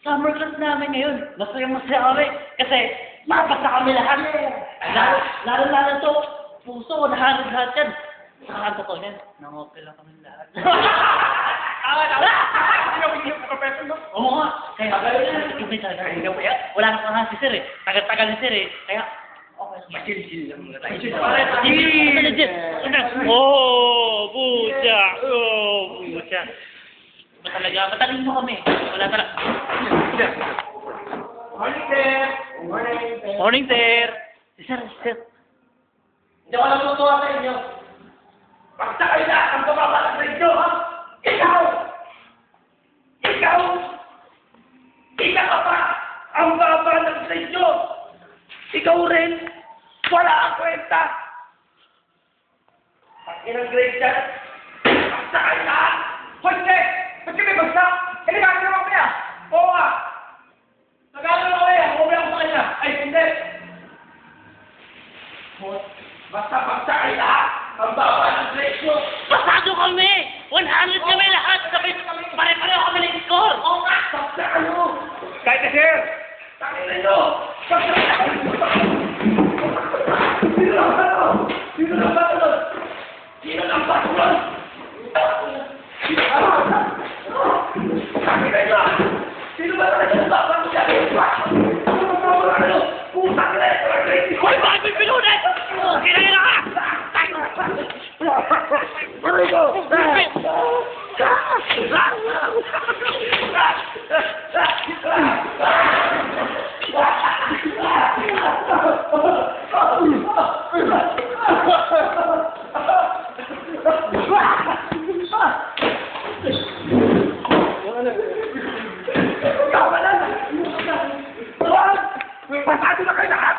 summer class namin ngayon. Masaya kami. Kasi, mapasa kami lahat. Lalo to, puso, lahat yan. Saka ang totoo yan, nangopil lang kami lahat. Hindi ako professor, no? Oo nga. Kaya, wala na pa si Sir eh. Tagal-tagal ni Sir eh. Kaya, okay lang. Chill lang muna tayo. Legit. Oh, bucha. Oh, bucha. Ba talaga, mataling mo kami. Wala talaga. Morning, sir. Morning, Sir. Sir. Hindi ako natutuwa sa inyo. Basta kayo lahat ang bumabalag sa inyo, ha? Ikaw ka pa ang babalag sa inyo. Ikaw rin, wala ang kwenta. Ang inang grade dyan, basta kayo lahat. Hoy, Sek! Ba't kami basta? Hindi ka naman kaya? Oo nga. Nagano na kaya? Umuwi ako sa kanya. Ay, hindi. Basta kayo lahat ang babalag sa inyo. Pasado kami! 100 kami lahat! Pare-pareho kami ng score! Oo nga, basta kayo. Kahit na, sir. Tangin na nyo. Basta kayo. Sino ang batulog? Sino ang batulog? Tangin na nyo. Sino ba talaga ang batulog dyan? Putang ina ito ang crazy. Hoy, bakit may pinunan? Kinahira ka! Aray ko! Pasado na kayo lahat!